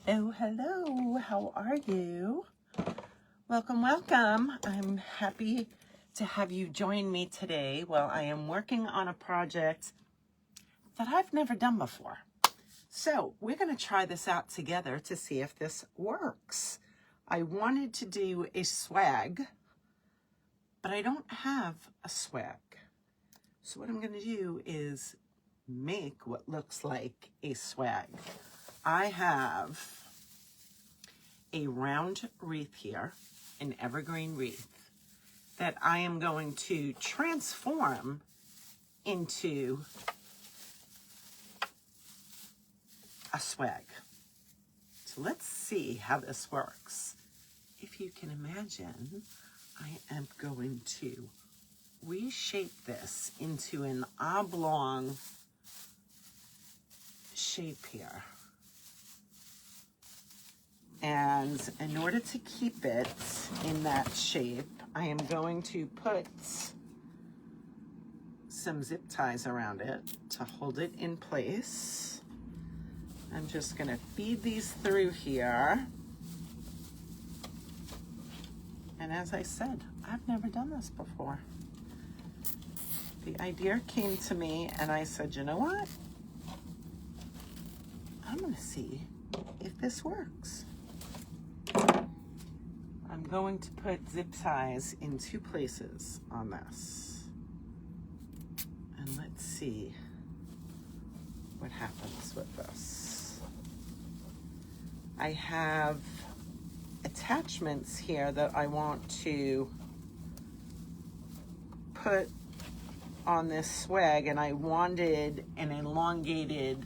Oh, hello. How are you? Welcome, welcome. I'm happy to have you join me today. Well, I am working on a project that I've never done before. So we're going to try this out together to see if this works. I wanted to do a swag, but I don't have a swag. So what I'm going to do is make what looks like a swag. I have a round wreath here, an evergreen wreath, that I am going to transform into a swag. So let's see how this works. If you can imagine, I am going to reshape this into an oblong shape here. And in order to keep it in that shape, I am going to put some zip ties around it to hold it in place. I'm just going to feed these through here. And as I said, I've never done this before. The idea came to me and I said, you know what? I'm going to see if this works. I'm going to put zip ties in 2 places on this. And let's see what happens with this. I have attachments here that I want to put on this swag, and I wanted an elongated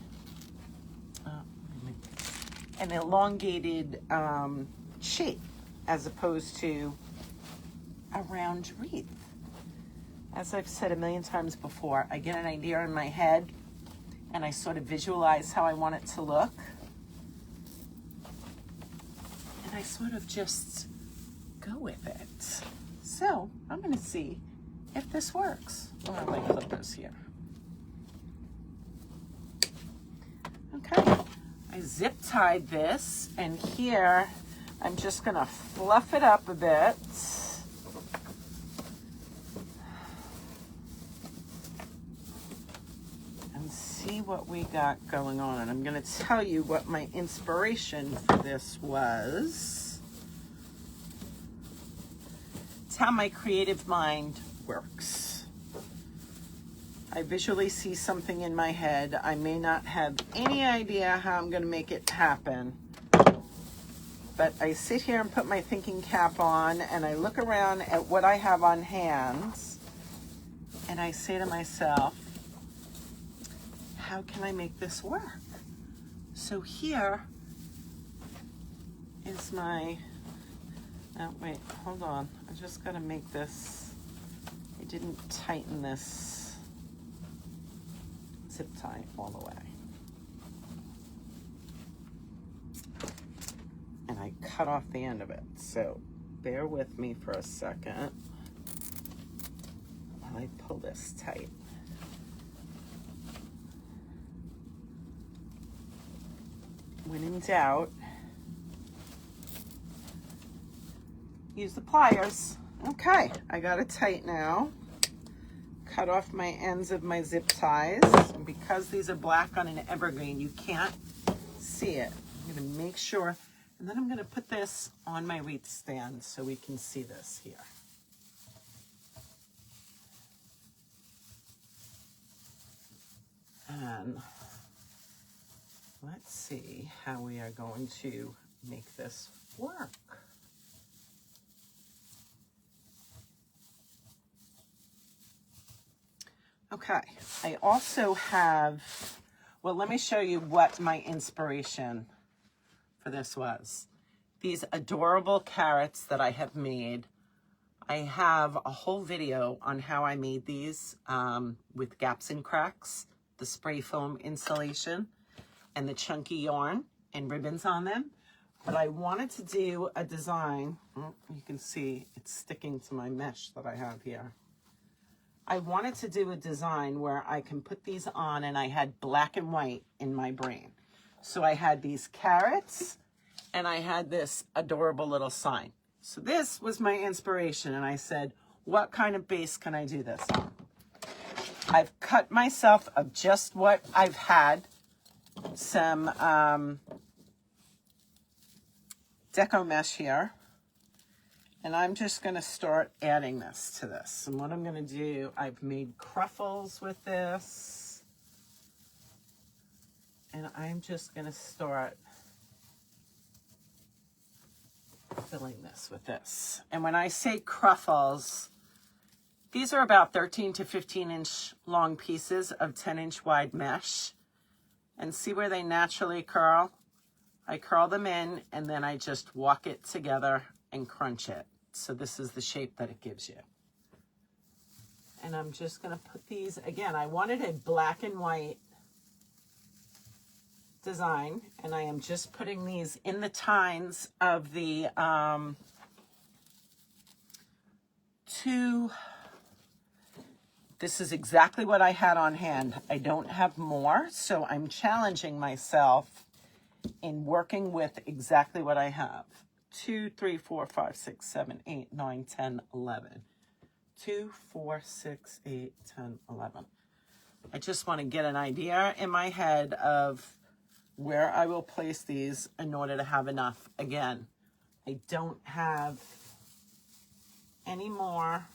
shape as opposed to a round wreath. As I've said a million times before, I get an idea in my head and I sort of visualize how I want it to look. And I sort of just go with it. So I'm going to see if this works. Where are my clippers here? Okay. I zip tied this, and here I'm just going to fluff it up a bit. And see what we got going on. And I'm going to tell you what my inspiration for this was. It's how my creative mind works. I visually see something in my head. I may not have any idea how I'm going to make it happen. But I sit here and put my thinking cap on and I look around at what I have on hand and I say to myself, how can I make this work? So here is my, oh wait, hold on. I just gotta make this, I didn't tighten this zip tie all the way. And I cut off the end of it. So bear with me for a second while I pull this tight. When in doubt, use the pliers. Okay, I got it tight now. Cut off my ends of my zip ties. And because these are black on an evergreen, you can't see it. I'm gonna make sure. And then I'm going to put this on my wreath stand so we can see this here. And let's see how we are going to make this work. Okay, I also have, well, let me show you what my inspiration for this was. These adorable carrots that I have made. I have a whole video on how I made these with gaps and cracks, the spray foam insulation, and the chunky yarn and ribbons on them. But I wanted to do a design. You can see it's sticking to my mesh that I have here. I wanted to do a design where I can put these on, and I had black and white in my brain. So I had these carrots and I had this adorable little sign. So this was my inspiration, and I said, what kind of base can I do this on? I've cut myself of just what I've had, some deco mesh here, and I'm just going to start adding this to this. And what I'm going to do, I've made cruffles with this, and I'm just going to start filling this with this. And when I say cruffles, these are about 13 to 15 inch long pieces of 10 inch wide mesh. And see where they naturally curl? I curl them in, and then I just walk it together and crunch it. So this is the shape that it gives you. And I'm just going to put these, again, I wanted a black and white design, and I am just putting these in the tines of the this is exactly what I had on hand. I don't have more, so I'm challenging myself in working with exactly what I have. 2, 3, 4, 5, 6, 7, 8, 9, 10, 11. 2, 4, 6, 8, 10, 11. I just want to get an idea in my head of where I will place these in order to have enough. Again, I don't have any more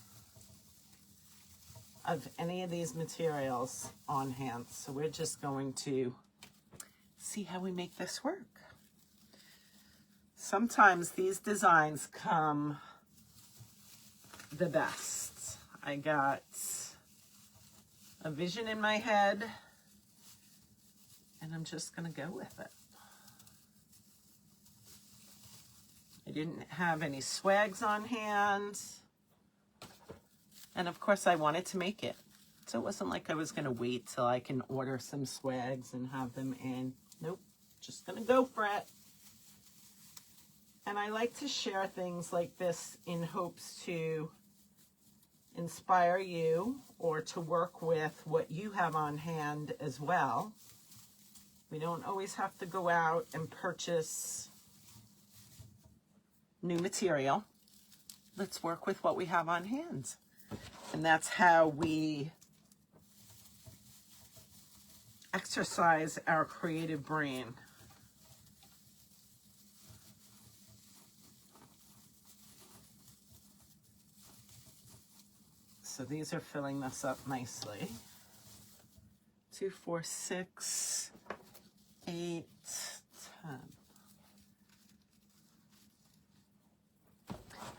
of any of these materials on hand, so we're just going to see how we make this work. Sometimes these designs come the best. I got a vision in my head, and I'm just going to go with it. I didn't have any swags on hand. And of course I wanted to make it. So it wasn't like I was going to wait till I can order some swags and have them in. Nope, just going to go for it. And I like to share things like this in hopes to inspire you or to work with what you have on hand as well. We don't always have to go out and purchase new material. Let's work with what we have on hand. And that's how we exercise our creative brain. So these are filling this up nicely. 2, 4, 6, 8, 10.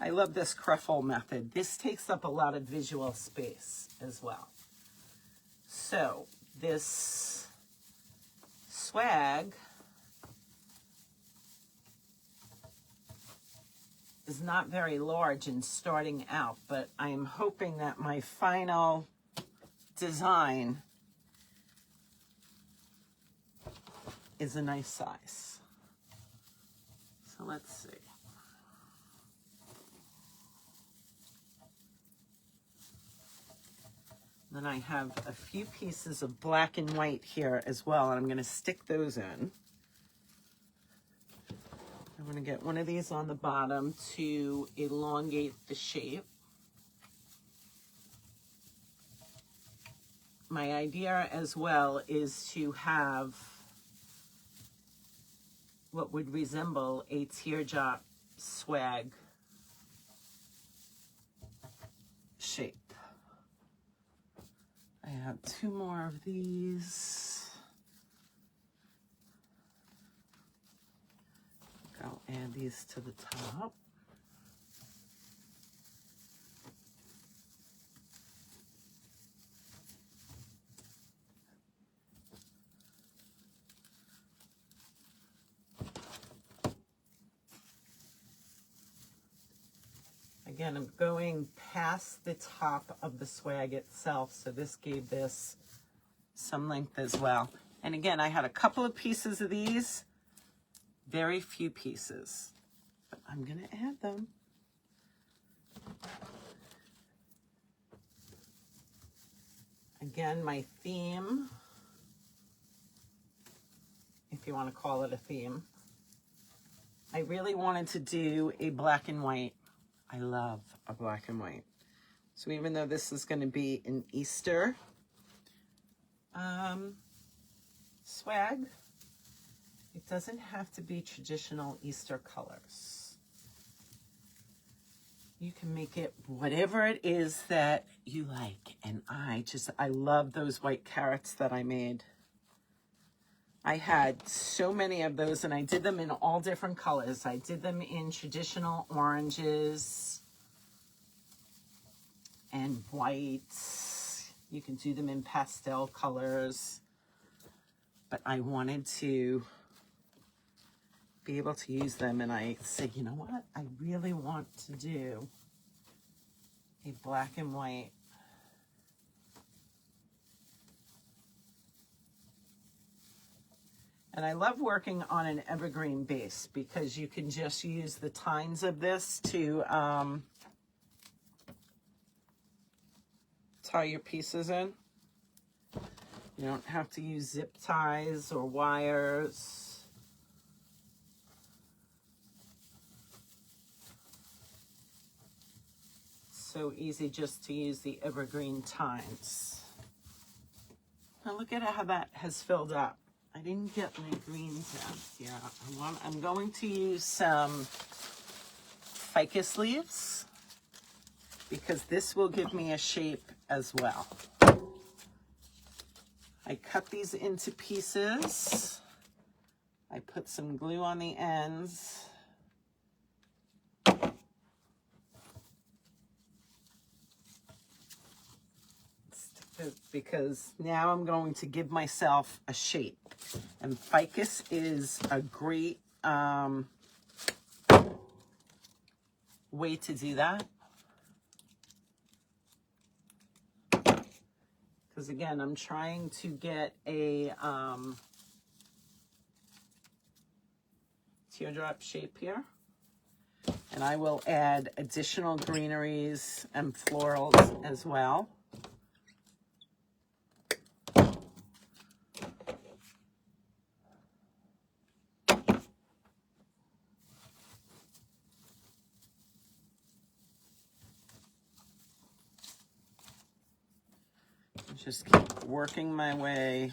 I love this cruffle method. This takes up a lot of visual space as well. So this swag is not very large in starting out, but I'm hoping that my final design is a nice size. So let's see. Then I have a few pieces of black and white here as well, and I'm going to stick those in. I'm going to get one of these on the bottom to elongate the shape. My idea as well is to have what would resemble a teardrop swag shape. I have 2 more of these. I'll add these to the top. Again, I'm going past the top of the swag itself, so this gave this some length as well. And again, I had a couple of pieces of these, very few pieces, but I'm going to add them. Again, my theme, if you want to call it a theme, I really wanted to do a black and white. I love a black and white. So even though this is going to be an Easter swag, it doesn't have to be traditional Easter colors. You can make it whatever it is that you like. And I love those white carrots that I made. I had so many of those, and I did them in all different colors. I did them in traditional oranges and whites. You can do them in pastel colors. But I wanted to be able to use them, and I said, you know what? I really want to do a black and white. And I love working on an evergreen base because you can just use the tines of this to tie your pieces in. You don't have to use zip ties or wires. So easy just to use the evergreen tines. Now look at how that has filled up. I didn't get my greens out here. I'm going to use some ficus leaves because this will give me a shape as well. I cut these into pieces. I put some glue on the ends. Because now I'm going to give myself a shape. And ficus is a great way to do that. Because again, I'm trying to get a teardrop shape here. And I will add additional greeneries and florals as well. Just keep working my way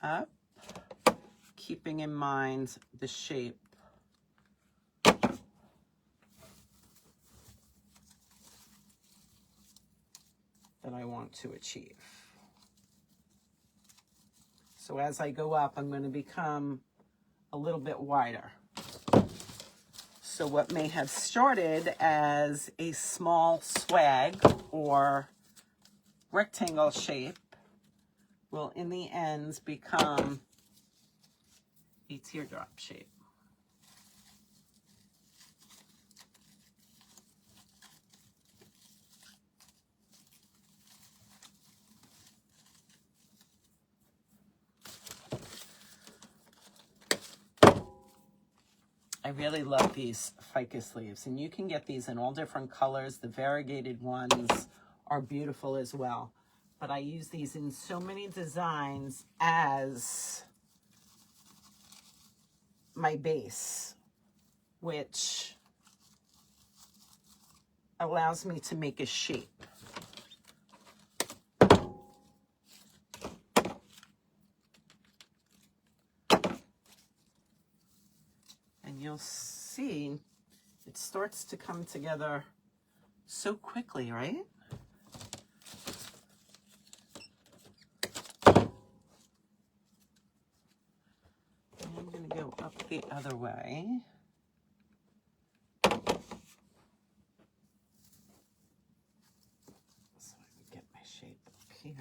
up, keeping in mind the shape that I want to achieve. So as I go up, I'm going to become a little bit wider. So what may have started as a small swag or rectangle shape will in the end become a teardrop shape. I really love these ficus leaves, and you can get these in all different colors. The variegated ones are beautiful as well. But I use these in so many designs as my base, which allows me to make a shape. And you'll see it starts to come together so quickly, right? I'm going to go up the other way. So I can get my shape up here.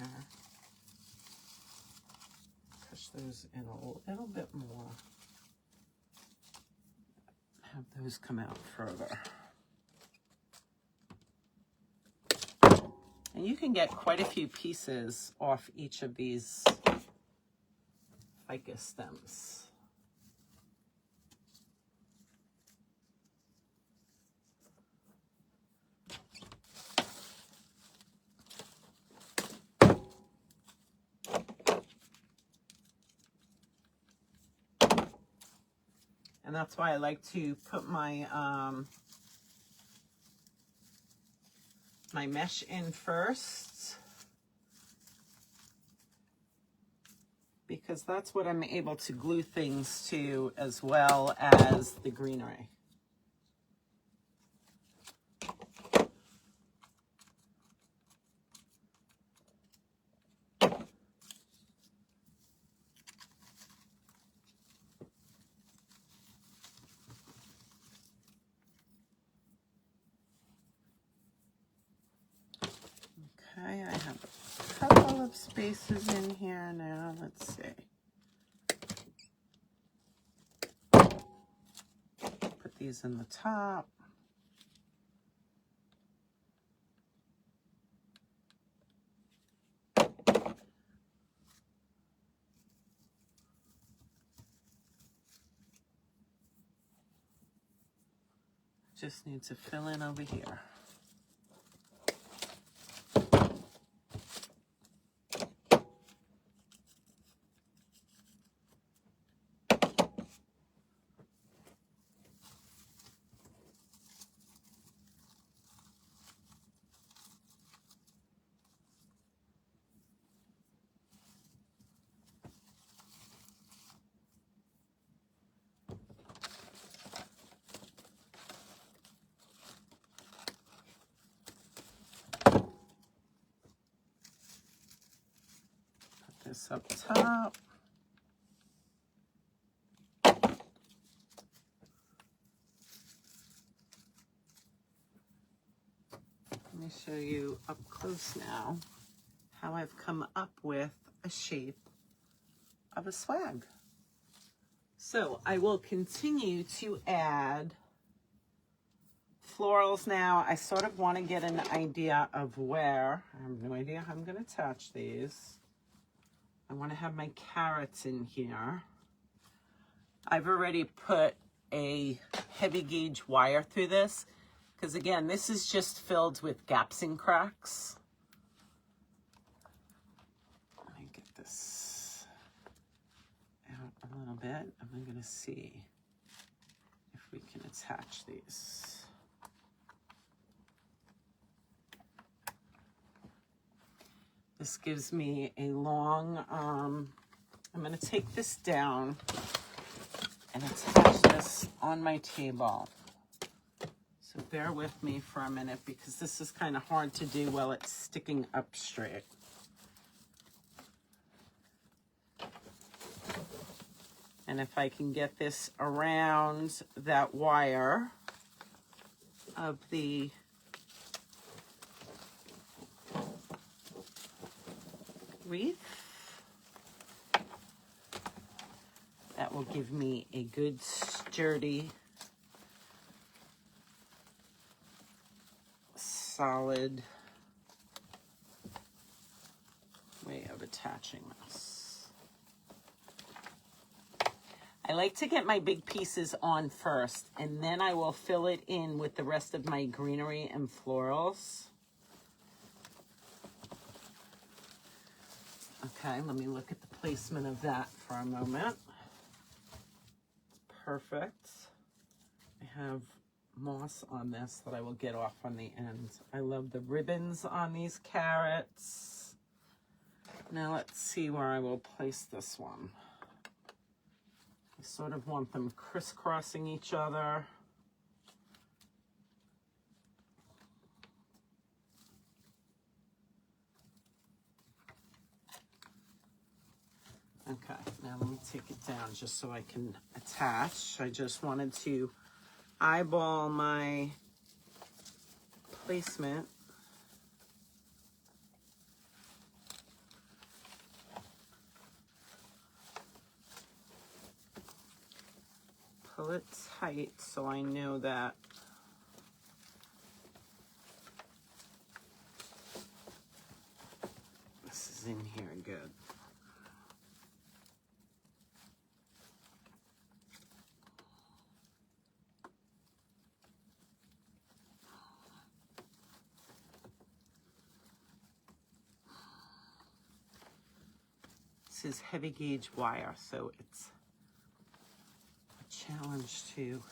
Push those in a little bit more. Have those come out further. And you can get quite a few pieces off each of these ficus stems. And that's why I like to put my my mesh in first, because that's what I'm able to glue things to, as well as the greenery. Okay, I have a couple of spaces in here now. Let's see. Put these in the top. Just need to fill in over here. This up top. Let me show you up close now how I've come up with a shape of a swag. So I will continue to add florals now. I sort of want to get an idea of where. I have no idea how I'm going to attach these. I want to have my carrots in here. I've already put a heavy gauge wire through this, because again, this is just filled with gaps and cracks. Let me get this out a little bit, and I'm going to see if we can attach these. This gives me a long, I'm going to take this down and attach this on my table. So bear with me for a minute, because this is kind of hard to do while it's sticking up straight. And if I can get this around that wire of the wreath, that will give me a good sturdy, solid way of attaching this. I like to get my big pieces on first, and then I will fill it in with the rest of my greenery and florals. Okay, let me look at the placement of that for a moment. It's perfect. I have moss on this that I will get off on the end. I love the ribbons on these carrots. Now let's see where I will place this one. I sort of want them crisscrossing each other. Okay, now let me take it down just so I can attach. I just wanted to eyeball my placement. Pull it tight so I know that this is in here good. This is heavy gauge wire, so it's challenge to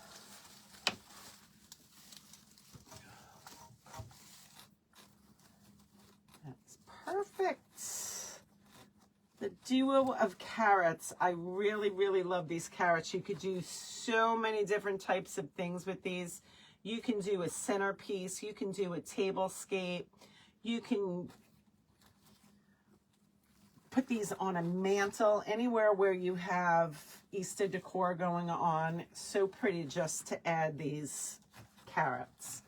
that's perfect. The duo of carrots. I really, really love these carrots. You could do so many different types of things with these. You can do a centerpiece. You can do a tablescape. You can put these on a mantle, anywhere where you have Easter decor going on. So pretty just to add these carrots.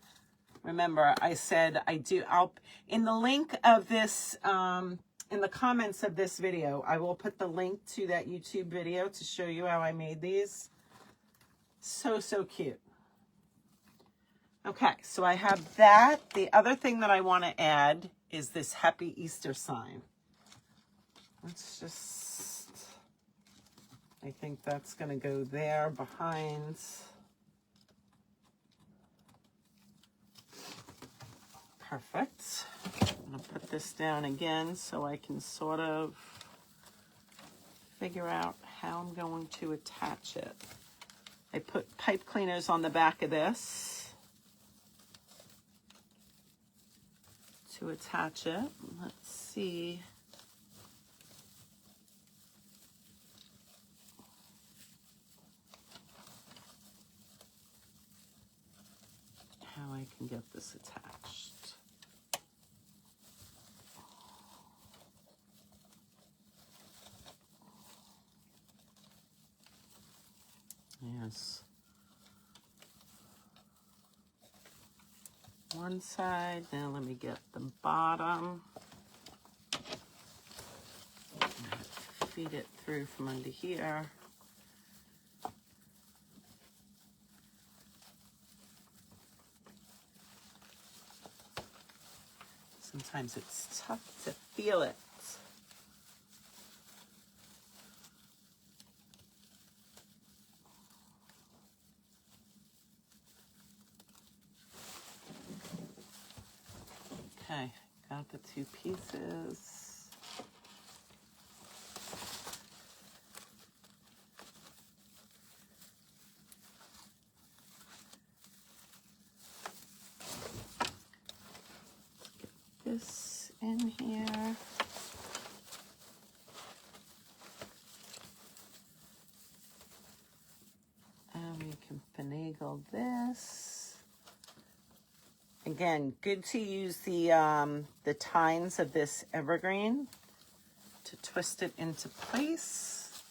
Remember, I said I'll, in the link of this, in the comments of this video, I will put the link to that YouTube video to show you how I made these. So, so cute. Okay, so I have that. The other thing that I want to add is this Happy Easter sign. Let's just, I think that's going to go there behind. Perfect. I'm going to put this down again so I can sort of figure out how I'm going to attach it. I put pipe cleaners on the back of this to attach it. Let's see. How I can get this attached. Yes. One side. Now let me get the bottom. Feed it through from under here. Sometimes it's tough to feel it. Okay, got the two pieces. Let's get this in here. And we can finagle this. Again, good to use the tines of this evergreen to twist it into place.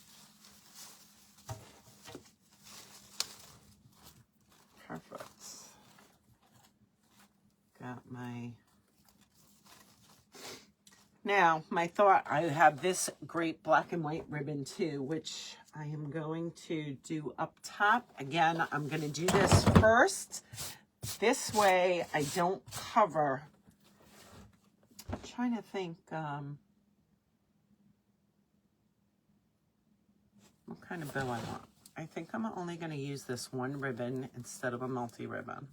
Perfect. Got my... Now, my thought, I have this great black and white ribbon too, which I am going to do up top. Again, I'm going to do this first. This way, I don't cover. I'm trying to think what kind of bow I want. I think I'm only going to use this one ribbon instead of a multi-ribbon.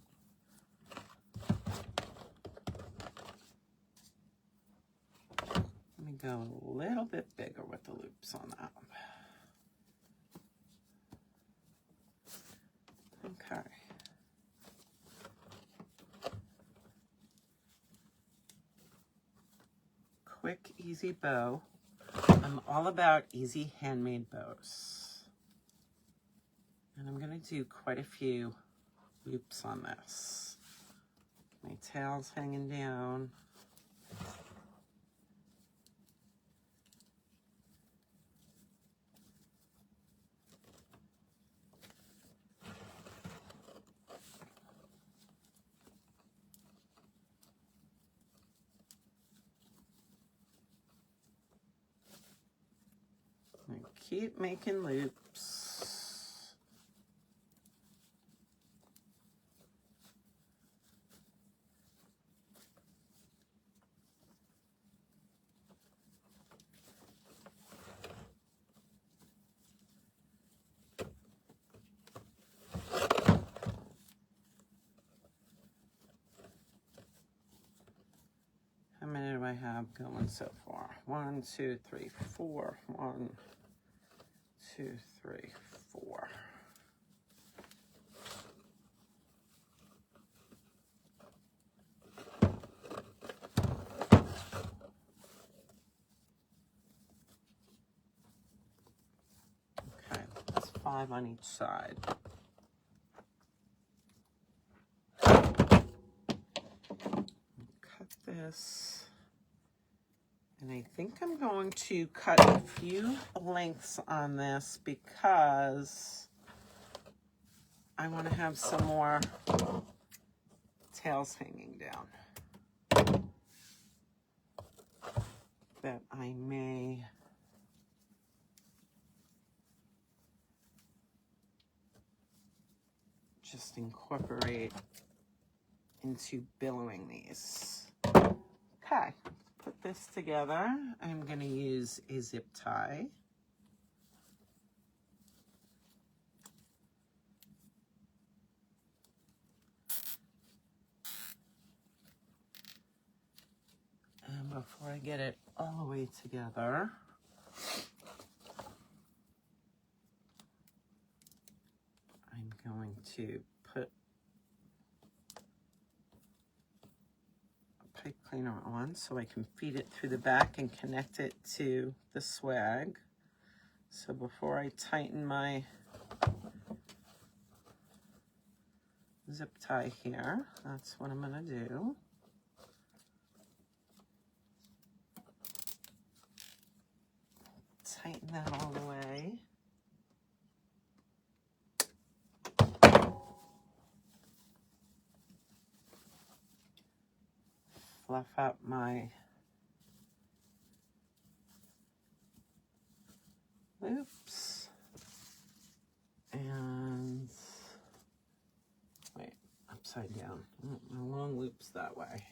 Let me go a little bit bigger with the loops on that. Okay. Quick, easy bow. I'm all about easy handmade bows. And I'm going to do quite a few loops on this. My tail's hanging down. And keep making loops. How many do I have going so far? 1, 2, 3, 4. 1, 2, 3, 4. 5 on each side. Cut this. And I think I'm going to cut a few lengths on this because I want to have some more tails hanging down that I may just incorporate into billowing these. Okay, put this together. I'm going to use a zip tie. And before I get it all the way together, I'm going to put a pipe cleaner on so I can feed it through the back and connect it to the swag. So before I tighten my zip tie here, that's what I'm going to do. Tighten that all the way. Fluff up my loops. And wait, upside down. My long loops that way.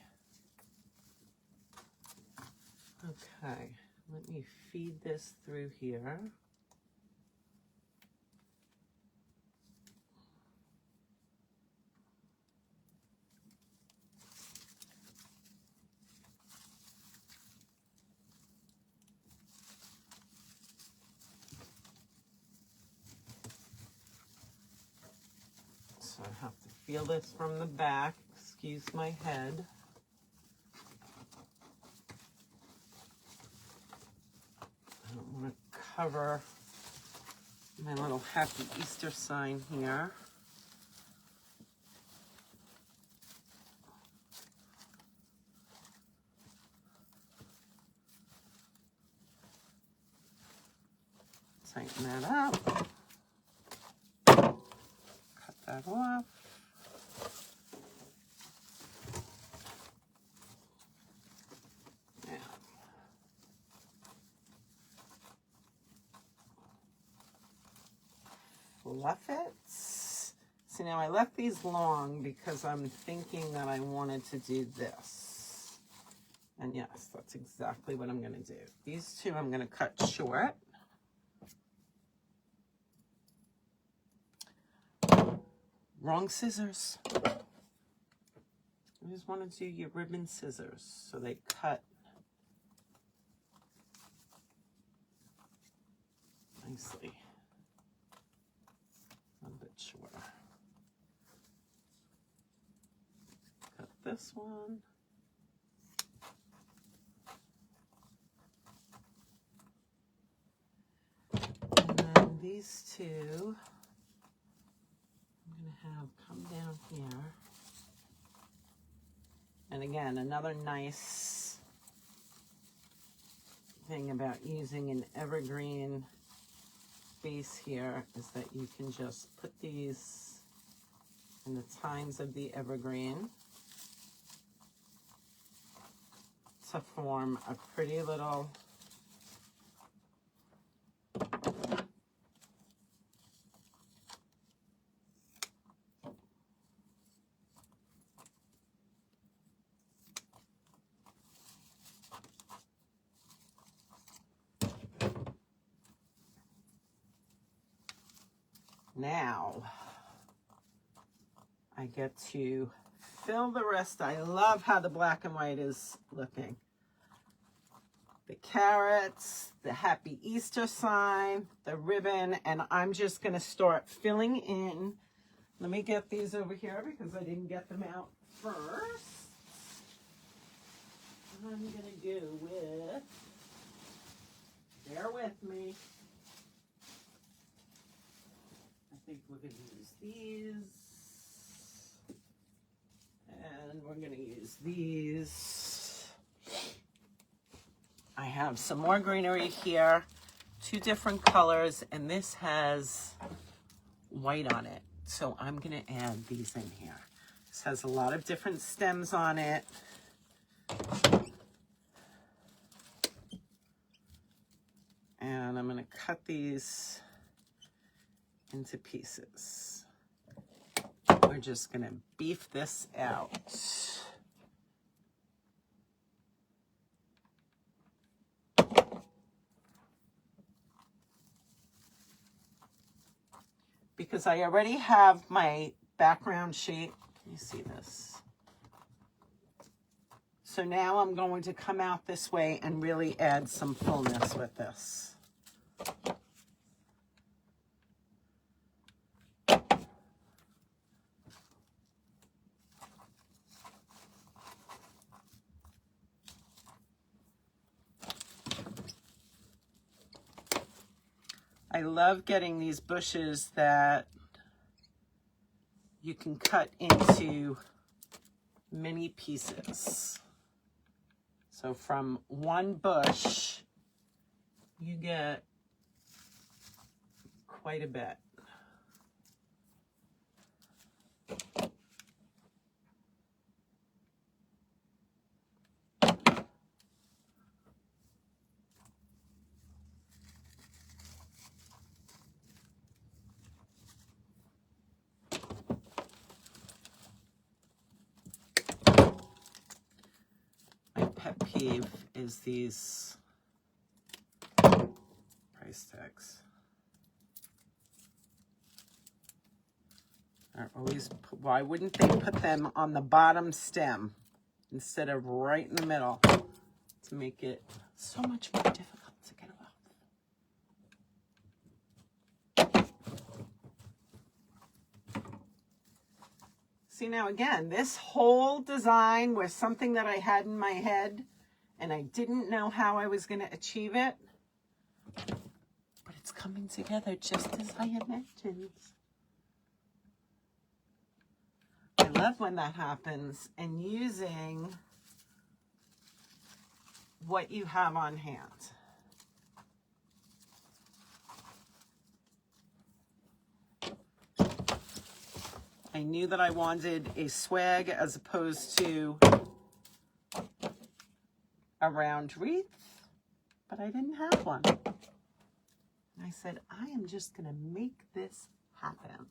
Okay, let me feed this through here. So I have to feel this from the back. Excuse my head. I don't want to cover my little happy Easter sign here. Tighten that up. Cut that off. Now, fluff it. See, now I left these long because I'm thinking that I wanted to do this. And yes, that's exactly what I'm going to do. These two I'm going to cut short. Wrong scissors. You just want to do your ribbon scissors so they cut nicely. A little bit shorter. Cut this one. And then these two I'm going to have come down here. And again, another nice thing about using an evergreen base here is that you can just put these in the tines of the evergreen to form a pretty little now I get to fill the rest. I love how the black and white is looking. The carrots, the happy Easter sign, the ribbon, and I'm just going to start filling in. Let me get these over here because I didn't get them out first. I'm going to go with, bear with me, think we're going to use these. And we're going to use these. I have some more greenery here, 2 different colors, and this has white on it. So I'm going to add these in here. This has a lot of different stems on it. And I'm going to cut these into pieces. We're just going to beef this out. Because I already have my background shape. Can you see this? So now I'm going to come out this way and really add some fullness with this. I love getting these bushes that you can cut into mini pieces. So from one bush, you get quite a bit. Pet peeve is these price tags. Are always, why wouldn't they put them on the bottom stem instead of right in the middle to make it so much more difficult to get off? See, now again, this whole design was something that I had in my head and I didn't know how I was going to achieve it, but it's coming together just as I imagined. I love when that happens, and using what you have on hand. I knew that I wanted a swag as opposed to a round wreath, but I didn't have one. And I said, I am just going to make this happen.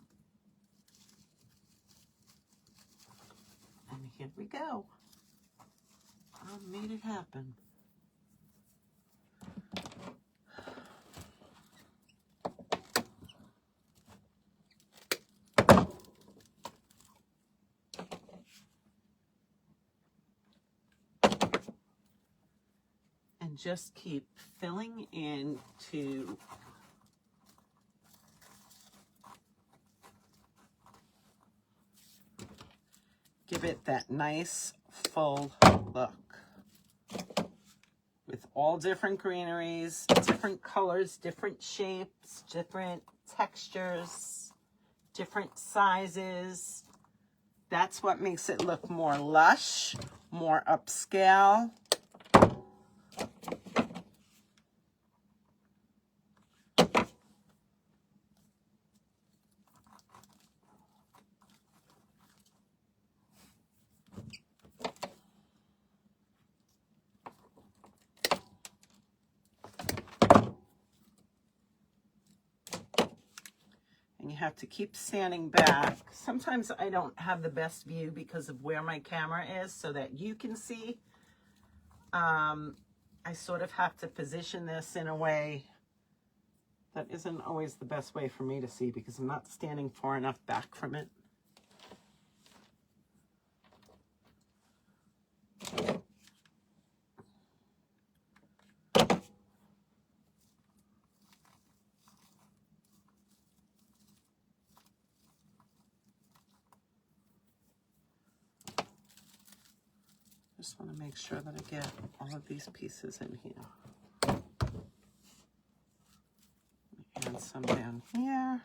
And here we go. I made it happen. And just keep filling in to give it that nice full look. With all different greeneries, different colors, different shapes, different textures, different sizes. That's what makes it look more lush, more upscale. And you have to keep standing back. Sometimes I don't have the best view because of where my camera is so that you can see. I sort of have to position this in a way that isn't always the best way for me to see because I'm not standing far enough back from it. Just want to make sure that I get all of these pieces in here. Add some down here.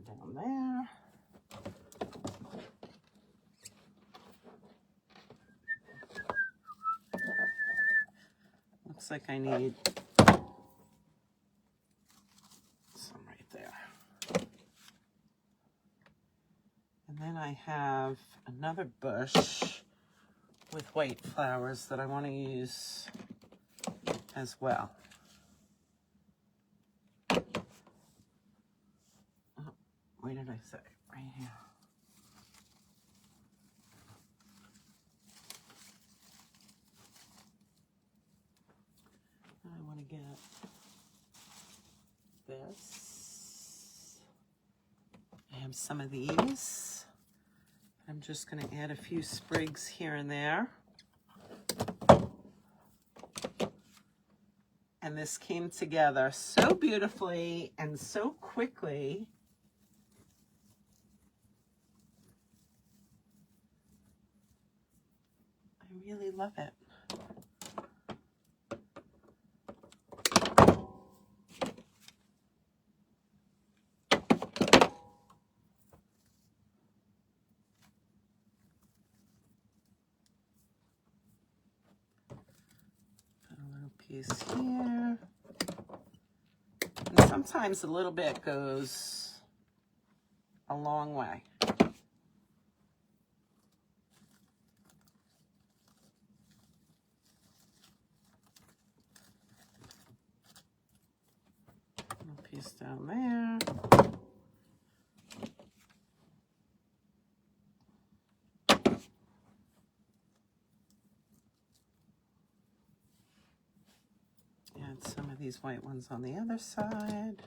down there. Looks like I need some right there. And then I have another bush with white flowers that I want to use as well. Oh, where did I say? Right here. I want to get this. I have some of these. I'm just going to add a few sprigs here and there. And this came together so beautifully and so quickly. I really love it. Piece here. And sometimes a little bit goes a long way. Little piece down there. Add some of these white ones on the other side.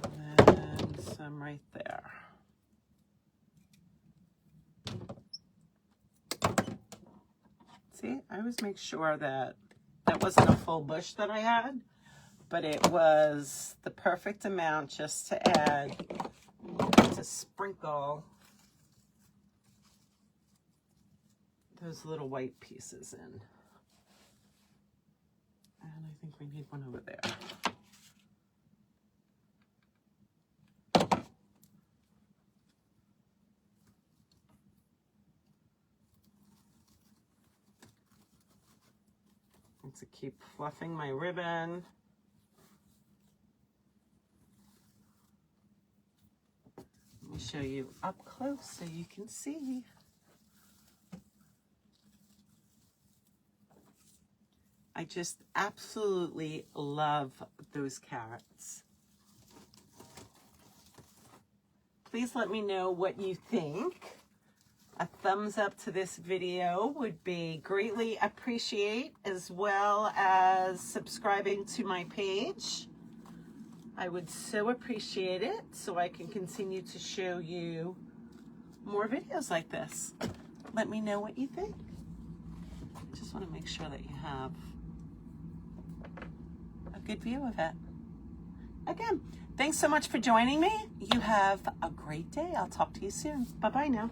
And then some right there. See, I always make sure that that wasn't a full bush that I had, but it was the perfect amount just to add, to sprinkle those little white pieces in. And I think we need one over there. And to keep fluffing my ribbon. Let me show you up close so you can see. I just absolutely love those carrots. Please let me know what you think. A thumbs up to this video would be greatly appreciated, as well as subscribing to my page. I would so appreciate it so I can continue to show you more videos like this. Let me know what you think. I just want to make sure that you have a good view of it. Again, thanks so much for joining me. You have a great day. I'll talk to you soon. Bye-bye now.